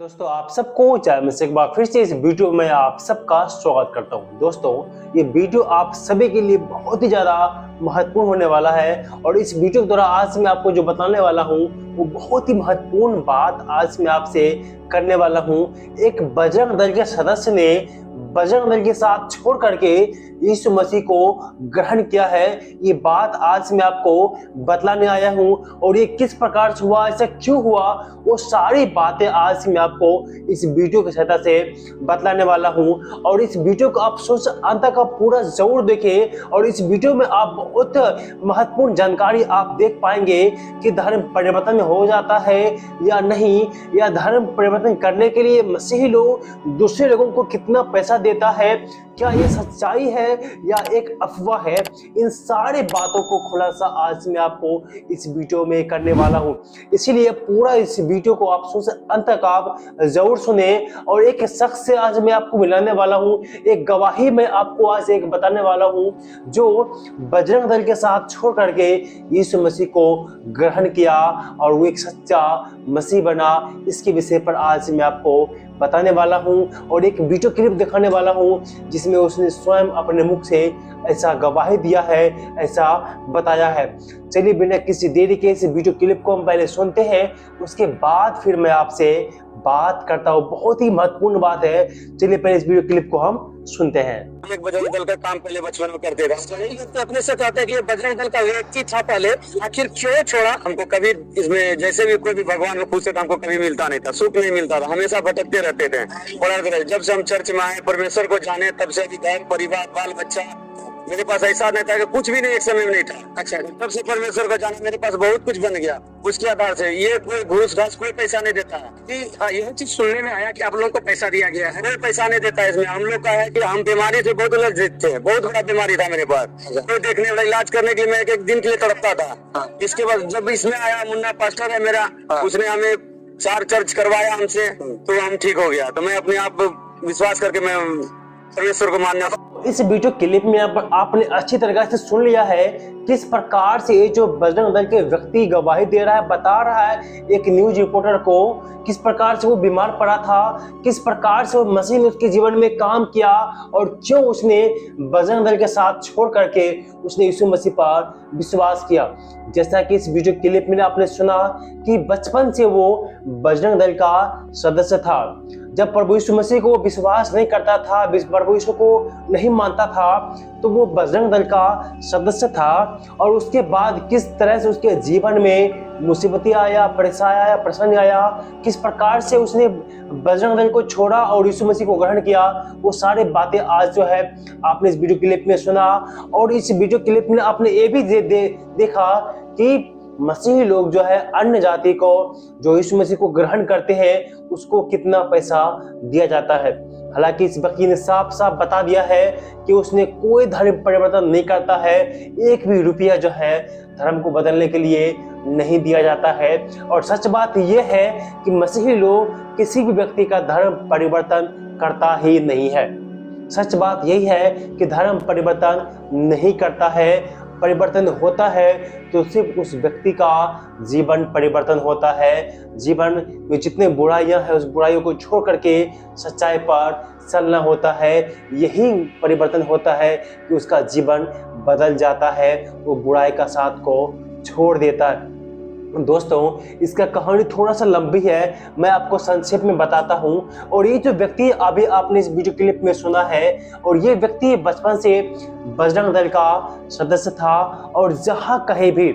दोस्तों आप सबको चाहे मैं से एक बार फिर से इस वीडियो में आप सबका स्वागत करता हूं। दोस्तों ये वीडियो आप सभी के लिए बहुत ही ज़्यादा महत्वपूर्ण होने वाला है और इस वीडियो के द्वारा आज मैं आपको जो बताने वाला हूं वो बहुत ही महत्वपूर्ण बात आज मैं आपसे करने वाला हूं। एक बजरंग दल के सदस्य ने बजरंग दल के साथ छोड़ करके यीशु मसीह को ग्रहण किया है। ये बात आज मैं आपको बतलाने आया हूँ और ये किस प्रकार से हुआ, ऐसा क्यों हुआ, वो सारी बातें आज मैं आपको इस वीडियो की सहायता से बतलाने वाला हूँ। और इस वीडियो को आप सोच अंत तक आप पूरा जरूर देखें और इस वीडियो में आप बहुत महत्वपूर्ण जानकारी आप देख पाएंगे कि धर्म परिवर्तन हो जाता है या नहीं, या धर्म परिवर्तन करने के लिए मसीही लोग दूसरे लोगों को कितना पैसा देता है, क्या ये सच्चाई है या एक अफवाह है। इन सारे बातों को खुलासा आज मैं आपको इस वीडियो में करने वाला हूं, इसीलिए पूरा इस वीडियो को आप शुरू से अंत तक आप जरूर सुने। और एक शख्स से आज मैं आपको मिलाने वाला हूं, एक गवाही मैं आपको आज एक बताने वाला हूं जो बजरंग दल के साथ छोड़ करके यीशु मसीह को ग्रहण किया और वो एक सच्चा मसीह बना। इसके विषय पर आज मैं आपको बताने वाला हूं और एक वीडियो क्लिप दिखाने वाला हूं जिसमें उसने स्वयं अपने मुख से ऐसा गवाही दिया है, ऐसा बताया है। चलिए बिना किसी देरी के इस वीडियो क्लिप को हम पहले सुनते हैं, उसके बाद फिर मैं आपसे बात करता हूं। बहुत ही महत्वपूर्ण बात है, चलिए पहले इस वीडियो क्लिप को हम सुनते हैं। एक बजरंग दल का काम पहले बचपन में करते रहे, तो अपने से कहते हैं कि ये बजरंग दल का व्यक्ति था पहले, आखिर क्यों छोड़ा। हमको कभी इसमें जैसे भी कोई भी भगवान को पूछते तो हमको कभी मिलता नहीं था, सुख नहीं मिलता था, हमेशा भटकते रहते थे। जब से हम चर्च में आए, परमेश्वर को जाने, तब से अभी घर परिवार बाल बच्चा, मेरे पास ऐसा नहीं था कि कुछ भी नहीं एक समय में नहीं था। अच्छा, तब से परमेश्वर को जाना मेरे पास बहुत कुछ बन गया। उसके आधार से ये कोई घूस घास कोई पैसा नहीं देता है कि यह चीज सुनने में आया कि आप लोग को पैसा दिया गया है। कोई पैसा नहीं देता है इसमें। हम लोग का है कि हम बीमारी से बहुत लज्जित थे, बहुत बड़ा बीमारी था मेरे पास, कोई देखने वाला, इलाज करने के लिए मैं एक दिन के लिए तड़पता था। इसके बाद जब इसमें आया, मुन्ना पास्टर है मेरा, उसने हमें 4 चर्च करवाया हमसे, तो हम ठीक हो गया। तो मैं अपने आप विश्वास करके मैं परमेश्वर को मानना। इस वीडियो क्लिप में आपने अच्छी तरह से सुन लिया है किस प्रकार से ये जो बजरंग दल के व्यक्ति गवाही दे रहा है, बता रहा है एक न्यूज रिपोर्टर को किस प्रकार से वो बीमार पड़ा था, किस प्रकार से वो मसीह ने उसके जीवन में काम किया और क्यों उसने बजरंग दल के साथ छोड़ करके उसने यीशु मसीह पर विश्वास किया। जैसा कि इस वीडियो क्लिप में आपने सुना कि बचपन से वो बजरंग दल का सदस्य था। जब प्रभु यीशु मसीह को विश्वास नहीं करता था, प्रभु यीशु को नहीं मानता था, तो वो बजरंग दल का सदस्य था। और उसके बाद किस तरह से उसके जीवन में मुसीबतें आया, परेशानी आया, किस प्रकार से उसने बजरंग दल को छोड़ा और यीशु मसीह को ग्रहण किया, वो सारी बातें आज जो है आपने इस वीडियो क्लिप में सुना। और इस वीडियो क्लिप में आपने ये भी देखा कि मसीही लोग जो है अन्य जाति को जो यीशु मसीह को ग्रहण करते हैं उसको कितना पैसा दिया जाता है। हालांकि इस वकील ने साफ साफ बता दिया है कि उसने कोई धर्म परिवर्तन नहीं करता है, एक भी रुपया जो है धर्म को बदलने के लिए नहीं दिया जाता है। और सच बात यह है कि मसीही लोग किसी भी व्यक्ति का धर्म परिवर्तन करता ही नहीं है। सच बात यही है कि धर्म परिवर्तन नहीं करता है। परिवर्तन होता है तो सिर्फ उस व्यक्ति का जीवन परिवर्तन होता है। जीवन में जितने बुराइयां हैं उस बुराइयों को छोड़ करके सच्चाई पर चलना होता है। यही परिवर्तन होता है कि उसका जीवन बदल जाता है, वो बुराई का साथ को छोड़ देता है। दोस्तों इसका कहानी थोड़ा सा लंबी है, मैं आपको संक्षेप में बताता हूं। और ये जो व्यक्ति अभी आपने इस वीडियो क्लिप में सुना है, और ये व्यक्ति बचपन से बजरंग दल का सदस्य था और जहां कहीं भी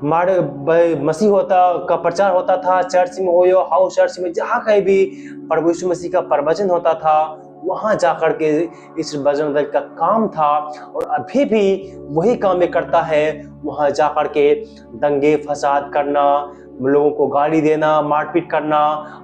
मसीह का प्रचार होता था, चर्च में हो या हाउस चर्च में, जहां कहीं भी प्रभु यीशु मसीह का प्रवचन होता था, वहां जाकर के इस बजरंग दल का काम था और अभी भी वही काम ये करता है। वहां जाकर के दंगे फसाद करना, लोगों को गाली देना, मारपीट करना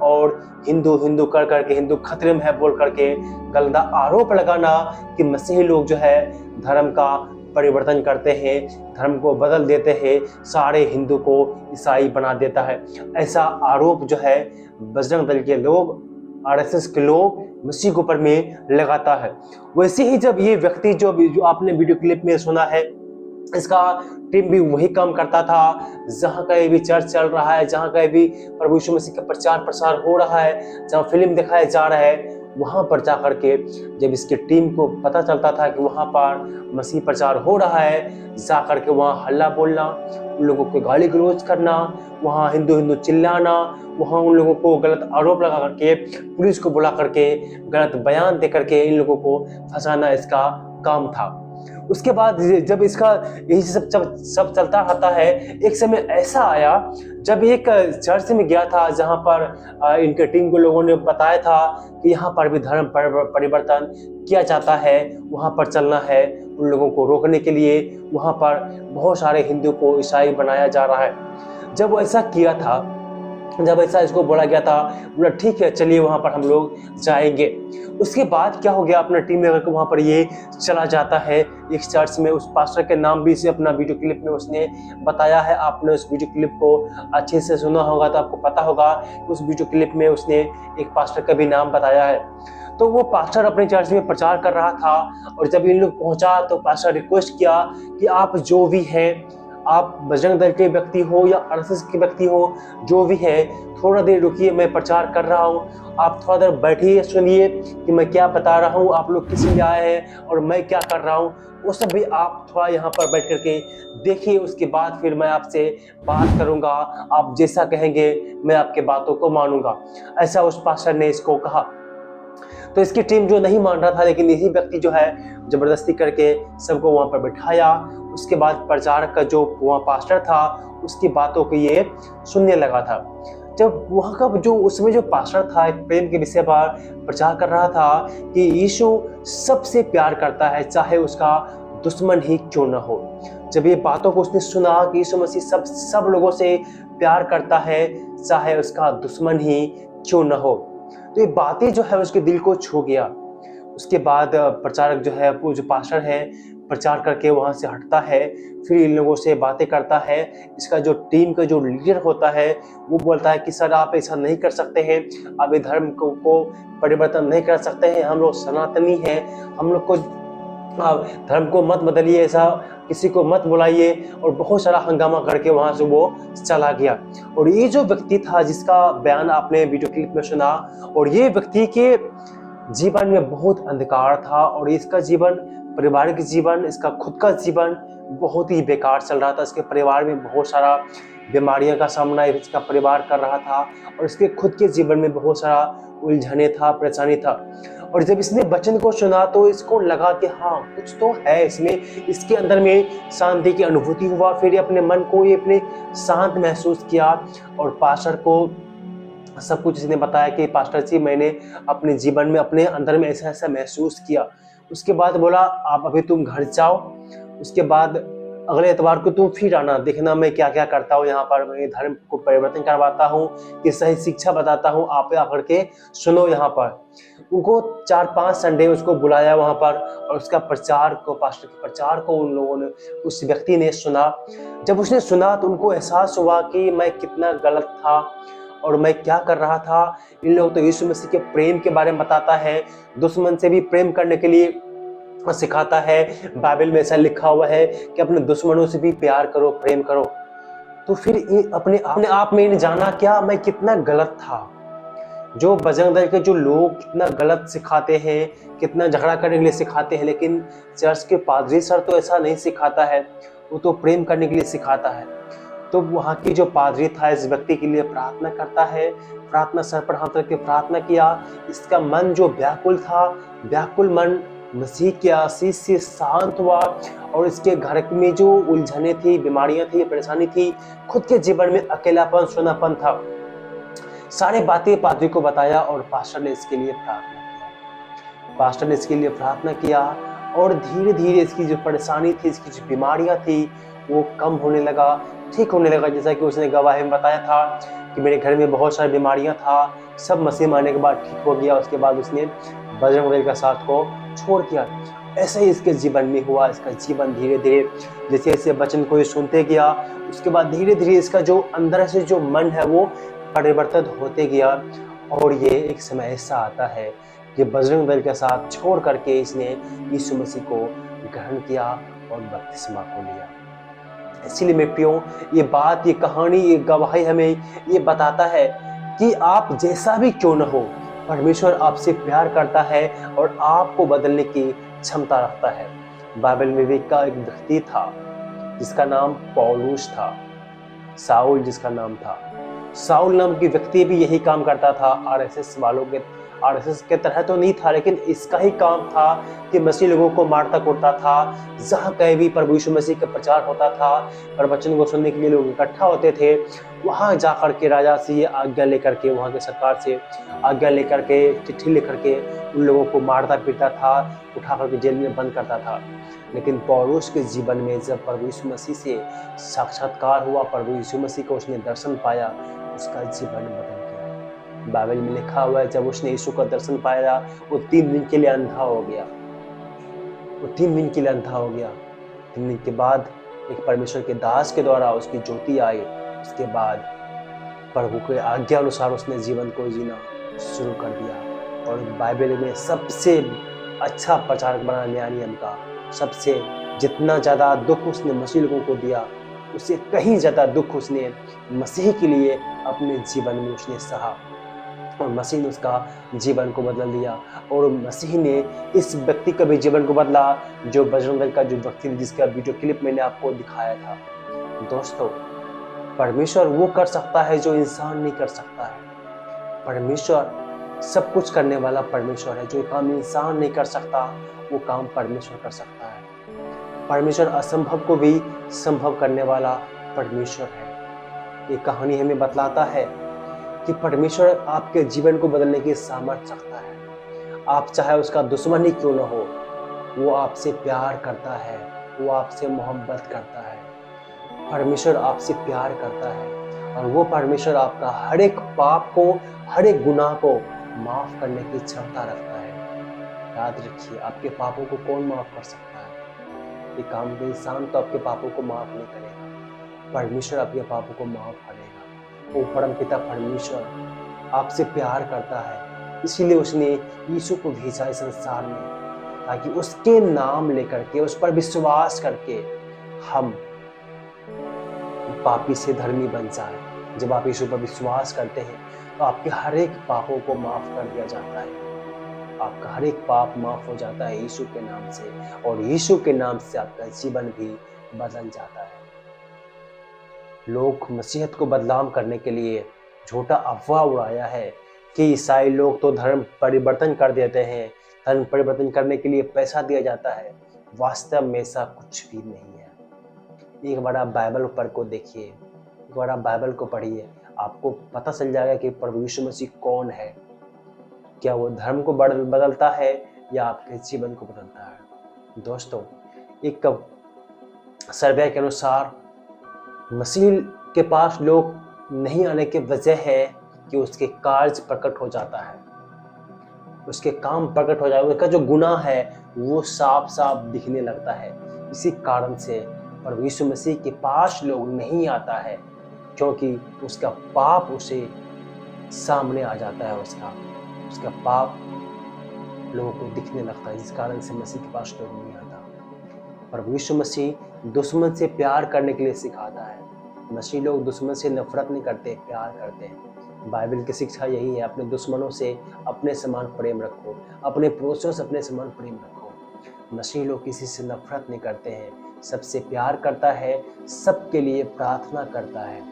और हिंदू हिंदू कर करके, हिंदू खतरे में है बोल करके गंदा आरोप लगाना कि मसीही लोग जो है धर्म का परिवर्तन करते हैं, धर्म को बदल देते हैं, सारे हिंदू को ईसाई बना देता है। ऐसा आरोप जो है बजरंग दल के लोग, आरएसएस के लोग मसीह के ऊपर में लगाता है। वैसे ही जब ये व्यक्ति जो आपने वीडियो क्लिप में सुना है, इसका टीम भी वही काम करता था। जहाँ कहीं भी चर्च चल रहा है, जहाँ कहीं भी प्रभु यीशु मसीह का प्रचार प्रसार हो रहा है, जहाँ फिल्म दिखाया जा रहा है, वहाँ पर जा करके जब इसकी टीम को पता चलता था कि वहाँ पर मसीह प्रचार हो रहा है, जा करके वहाँ हल्ला बोलना, उन लोगों को गाली गलौज करना, वहाँ हिंदू हिंदू चिल्लाना, वहाँ उन लोगों को गलत आरोप लगा करके पुलिस को बुला करके गलत बयान दे करके इन लोगों को फंसाना इसका काम था। उसके बाद जब इसका यही सब चलता रहता है, एक समय ऐसा आया जब एक चर्च में गया था जहां पर इनके टीम को लोगों ने बताया था कि यहाँ पर भी धर्म परिवर्तन किया जाता है, वहां पर चलना है। उन लोगों को रोकने के लिए वहां पर बहुत सारे हिंदू को ईसाई बनाया जा रहा है। जब वो ऐसा किया था, जब ऐसा इसको बोला गया था, बोला ठीक है चलिए वहां पर हम लोग जाएंगे। उसके बाद क्या हो गया, अपना टीम लेकर के वहां पर ये चला जाता है एक चर्च में। उस पास्टर के नाम भी इसे अपना वीडियो क्लिप में उसने बताया है। आपने उस वीडियो क्लिप को अच्छे से सुना होगा तो आपको पता होगा उस वीडियो क्लिप में उसने एक पास्टर का भी नाम बताया है। तो वो पास्टर अपने चर्च में प्रचार कर रहा था, और जब इन लोग पहुंचा तो पास्टर रिक्वेस्ट किया कि आप जो भी हैं, आप बजरंग दल के व्यक्ति हो या आरएसएस के व्यक्ति हो, जो भी है, थोड़ा देर रुकिए, मैं प्रचार कर रहा हूँ, आप थोड़ा देर बैठिए, सुनिए कि मैं क्या बता रहा हूँ, आप लोग किस लिए आए हैं और मैं क्या कर रहा हूँ, वो सब भी आप थोड़ा यहाँ पर बैठ करके देखिए। उसके बाद फिर मैं आपसे बात करूँगा, आप जैसा कहेंगे मैं आपके बातों को मानूंगा। ऐसा उस पास्टर ने इसको कहा। तो इसकी टीम जो नहीं मान रहा था, लेकिन यही व्यक्ति जो है जबरदस्ती करके सबको वहां पर बिठाया। उसके बाद प्रचारक का जो वहाँ पास्टर था उसकी बातों को ये सुनने लगा था। जब वहाँ का जो उसमें जो पास्टर था एक प्रेम के विषय पर प्रचार कर रहा था कि यीशु सबसे प्यार करता है, चाहे उसका दुश्मन ही क्यों न हो। जब ये बातों को उसने सुना कि यीशु मसीह सब लोगों से प्यार करता है, चाहे उसका दुश्मन ही क्यों न हो, तो ये बातें जो है उसके दिल को छू गया। उसके बाद प्रचारक जो है, वो जो पास्टर है, प्रचार करके वहां से हटता है, फिर इन लोगों से बातें करता है। इसका जो टीम का जो लीडर होता है वो बोलता है कि सर आप ऐसा नहीं कर सकते हैं, आप ये धर्म को परिवर्तन नहीं कर सकते हैं, हम लोग सनातनी हैं, हम लोग को धर्म को मत बदलिए, ऐसा किसी को मत बुलाइए, और बहुत सारा हंगामा करके वहां से वो चला गया। और ये जो व्यक्ति था जिसका बयान आपने वीडियो क्लिप में सुना, और ये व्यक्ति के जीवन में बहुत अंधकार था, और इसका जीवन, पारिवारिक जीवन, इसका खुद का जीवन बहुत ही बेकार चल रहा था। इसके परिवार में बहुत सारा बीमारियों का सामना इसका परिवार कर रहा था, और इसके खुद के जीवन में बहुत सारा उलझने था, परेशानी था। और जब इसने वचन को सुना तो इसको लगा कि हाँ कुछ तो है इसमें, इसके अंदर में शांति की अनुभूति हुआ। फिर ये अपने मन को ये अपने शांत महसूस किया, और पास्टर को सब कुछ इसने बताया कि पास्टर जी मैंने अपने जीवन में अपने अंदर में ऐसा ऐसा महसूस किया। उसके बाद बोला आप अभी तुम घर जाओ, उसके बाद अगले एतवार को तुम फिर आना, देखना मैं क्या क्या करता हूँ यहाँ पर, मैं धर्म को परिवर्तन करवाता हूँ, कि सही शिक्षा बताता हूँ, आप आकर के सुनो यहाँ पर। उनको 4-5 संडे उसको बुलाया वहाँ पर, और उसका प्रचार को, पास्टर के प्रचार को उन लोगों ने, उस व्यक्ति ने सुना। जब उसने सुना तो उनको एहसास हुआ कि मैं कितना गलत था और मैं क्या कर रहा था। इन लोग तो यीशु मसीह के प्रेम के बारे में बताता है, दुश्मन से भी प्रेम करने के लिए सिखाता है। बाइबल में ऐसा लिखा हुआ है कि अपने दुश्मनों से भी प्यार करो, प्रेम करो। तो फिर अपने आप में इन्हें जाना क्या मैं कितना गलत था। जो बजरंग दल के जो लोग कितना गलत सिखाते हैं, कितना झगड़ा करने के लिए सिखाते हैं, लेकिन चर्च के पादरी सर तो ऐसा नहीं सिखाता है, वो तो प्रेम करने के लिए सिखाता है। तो वहाँ की जो पादरी था इस व्यक्ति के लिए प्रार्थना करता है, प्रार्थना सर पर हाथ रख के प्रार्थना किया। इसका मन जो व्याकुल था, व्याकुल मन मसीह के आशीष से शांत हुआ, और इसके घर में जो उलझने थी, बीमारियां थी, परेशानी थी, खुद के जीवन में अकेलापन, सुनापन था, सारी बातें पादरी को बताया, और पास्टर ने इसके लिए प्रार्थना किया। और धीरे धीरे इसकी जो परेशानी थी, इसकी जो बीमारियां थी, वो कम होने लगा, ठीक होने लगा। जैसा कि उसने गवाही में बताया था कि मेरे घर में बहुत सारी बीमारियां था, सब मसीह मानने के बाद ठीक हो गया। उसके बाद उसने बजरंग दल का साथ को छोड़ दिया। ऐसे ही इसके जीवन में हुआ। इसका जीवन धीरे धीरे जैसे जैसे वचन को ये सुनते गया, उसके बाद धीरे धीरे इसका जो अंदर से जो मन है वो परिवर्तित होते गया। और ये एक समय ऐसा आता है कि बजरंग दल के साथ छोड़ करके इसने यीशु मसीह को ग्रहण किया और बपतिस्मा को लिया। इसीलिए मेरे प्रियो, ये बात, ये कहानी, ये गवाही हमें ये बताता है कि आप जैसा भी क्यों न हो, परमेश्वर आपसे प्यार करता है और आपको बदलने की क्षमता रखता है। बाइबल में भी का एक व्यक्ति था जिसका नाम पौलुस था, साउल जिसका नाम था। साउल नाम की व्यक्ति भी यही काम करता था, आरएसएस वालों के, आरएसएस के तरह तो नहीं था, लेकिन इसका ही काम था कि मसीह लोगों को मारता कूटता था। जहाँ कहीं भी प्रभु यीशु मसीह का प्रचार होता था, प्रवचन को सुनने के लिए लोग इकट्ठा होते थे, वहाँ जा करके राजा से ये आज्ञा लेकर के, वहाँ के सरकार से आज्ञा लेकर के, चिट्ठी लेकर के उन लोगों को मारता पीटता था, उठा करके जेल में बंद करता था। लेकिन पौलुस के जीवन में जब प्रभु यीशु मसीह से साक्षात्कार हुआ, प्रभु यीशु मसीह को उसने दर्शन पाया, उसका जीवन बदल गया। बाइबल में लिखा हुआ है, जब उसने यीशु का दर्शन पाया, वो 3 दिन के लिए अंधा हो गया। वो 3 दिन के लिए अंधा हो गया। 3 दिन के बाद एक परमेश्वर के दास के द्वारा उसकी ज्योति आई। उसके बाद प्रभु के आज्ञा अनुसार उसने जीवन को जीना शुरू कर दिया और बाइबल में सबसे अच्छा प्रचारक बना नया नियम का। सबसे जितना ज़्यादा दुख उसने मसीह लोगों को दिया, उससे कहीं ज़्यादा दुख उसने मसीह के लिए अपने जीवन में उसने सहा और मसीह ने उसका जीवन को बदल दिया। और मसीह ने इस व्यक्ति का भी जीवन को बदला, जो बजरंग दल का जो व्यक्ति, जिसका वीडियो क्लिप मैंने आपको दिखाया था। दोस्तों, परमेश्वर वो कर सकता है जो इंसान नहीं कर सकता है। परमेश्वर सब कुछ करने वाला परमेश्वर है। जो काम इंसान नहीं कर सकता, वो काम परमेश्वर कर सकता है। परमेश्वर असंभव को भी संभव करने वाला परमेश्वर है। ये कहानी हमें बतलाता है कि परमेश्वर आपके जीवन को बदलने की सामर्थ्य रखता है। आप चाहे उसका दुश्मन ही क्यों न हो, वो आपसे प्यार करता है, वो आपसे मोहब्बत करता है। परमेश्वर आपसे प्यार करता है और वो परमेश्वर आपका हर एक पाप को, हर एक गुनाह को माफ करने की क्षमता रखता है। याद रखिए, आपके पापों को कौन माफ कर सकता है? ये काम के इंसान तो आपके पापों को माफ नहीं करेगा, परमेश्वर आपके पापों को माफ करेगा। वो परम पिता परमेश्वर आपसे प्यार करता है, इसीलिए उसने यीशु को भेजा इस संसार में, ताकि उसके नाम लेकर के, उस पर विश्वास करके हम पापी से धर्मी बन जाए। जब आप यीशु पर विश्वास करते हैं तो आपके हर एक पापों को माफ कर दिया जाता है। आपका हर एक पाप माफ हो जाता है यीशु के नाम से, और यीशु के नाम से आपका जीवन भी बदल जाता है। लोग मसीहत को बदनाम करने के लिए झूठा अफवाह उड़ाया है कि ईसाई लोग तो धर्म परिवर्तन कर देते हैं, धर्म परिवर्तन करने के लिए पैसा दिया जाता है। वास्तव में ऐसा कुछ भी नहीं है। एक बड़ा बाइबल पर को देखिए, एक बड़ा बाइबल को पढ़िए, आपको पता चल जाएगा कि प्रभु यीशु मसीह कौन है। क्या वो धर्म को बदलता है या आपके जीवन को बदलता है? दोस्तों, एक सर्वे के अनुसार मसीह के पास लोग नहीं आने की वजह है कि उसके कार्य प्रकट हो जाता है, उसके काम प्रकट हो जाता है, उसका जो गुनाह है वो साफ साफ दिखने लगता है। इसी कारण से प्रभु यीशु मसीह के पास लोग नहीं आता है, क्योंकि उसका पाप उसे सामने आ जाता है। उसका पाप लोगों को दिखने लगता है, जिस कारण से मसीह के पास लोग नहीं आता। प्रभु यीशु मसीह दुश्मन से प्यार करने के लिए सिखाता है। मसीह लोग दुश्मन से नफरत नहीं करते, प्यार करते हैं। बाइबल की शिक्षा यही है, अपने दुश्मनों से अपने समान प्रेम रखो, अपने पड़ोसियों से अपने समान प्रेम रखो। मसीह लोग किसी से नफरत नहीं करते हैं, सबसे प्यार करता है, सबके लिए प्रार्थना करता है।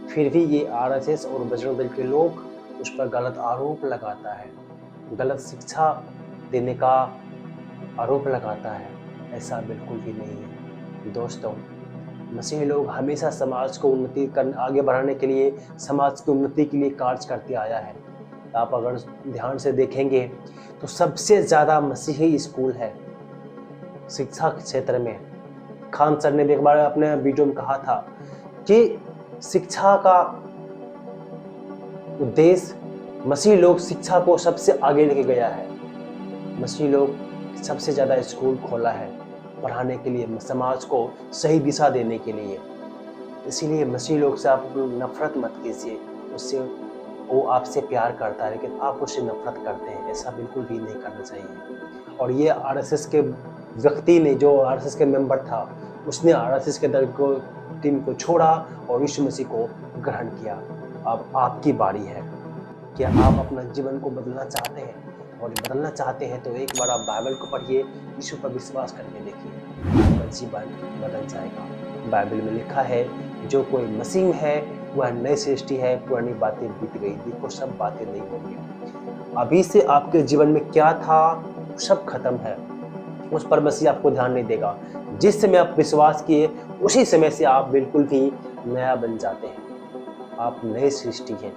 फिर भी ये आरएसएस और बजरंग दल के लोग उस पर गलत आरोप लगाता है, गलत शिक्षा देने का आरोप लगाता है। ऐसा बिल्कुल भी नहीं है। दोस्तों, मसीह लोग हमेशा समाज को उन्नति कर आगे बढ़ाने के लिए, समाज की उन्नति के लिए कार्य करते आया है। आप अगर ध्यान से देखेंगे तो सबसे ज़्यादा मसीही स्कूल है शिक्षा के क्षेत्र में। खान सर ने भी एक बार अपने वीडियो में कहा था कि शिक्षा का उद्देश्य, मसीह लोग शिक्षा को सबसे आगे लेके गया है। मसीह लोग सबसे ज़्यादा स्कूल खोला है पढ़ाने के लिए, समाज को सही दिशा देने के लिए। इसीलिए मसीह लोग से आप नफरत मत कीजिए, उससे वो आपसे प्यार करता है, लेकिन आप उससे नफरत करते हैं। ऐसा बिल्कुल भी नहीं करना चाहिए। और ये आरएसएस के व्यक्ति ने, जो आरएसएस के मेंबर था, उसने आरएसएस के दल को दिन को छोड़ा और यीशु मसीह को ग्रहण किया। अब आपकी बारी है। क्या आप अपना जीवन को बदलना चाहते हैं? और बदलना चाहते हैं तो एक बार आप बाइबल को पढ़िए, यीशु पर विश्वास करके देखिए, आपका जीवन बदल जाएगा। बाइबल में लिखा है, जो कोई मसीह में है वह नई सृष्टि है, पुरानी बातें बीत गई, देखो सब बातें नहीं होंगी। अभी से आपके जीवन में क्या था सब खत्म है, उस पर मसीह आपको ध्यान नहीं देगा। जिस समय आप विश्वास किए उसी समय से आप बिल्कुल भी नया बन जाते हैं, आप नई सृष्टि हैं।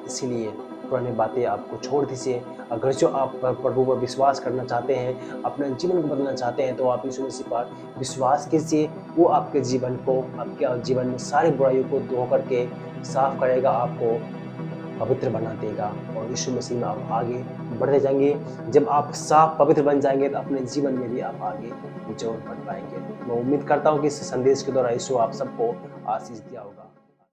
इसीलिए पुरानी बातें आपको छोड़ दीजिए। अगर जो आप प्रभु पर विश्वास करना चाहते हैं, अपने जीवन को बदलना चाहते हैं, तो आप यीशु मसीह पर विश्वास कीजिए। वो आपके जीवन को, आपके जीवन में सारी बुराइयों को धो करके साफ करेगा, आपको पवित्र बना देगा और यीशु मसीह में आप आगे बढ़ते जाएंगे। जब आप साफ पवित्र बन जाएंगे तो अपने जीवन में भी आप आगे जोर बढ़ पाएंगे। मैं उम्मीद करता हूँ कि इस संदेश के द्वारा यीशु आप सबको आशीष दिया होगा।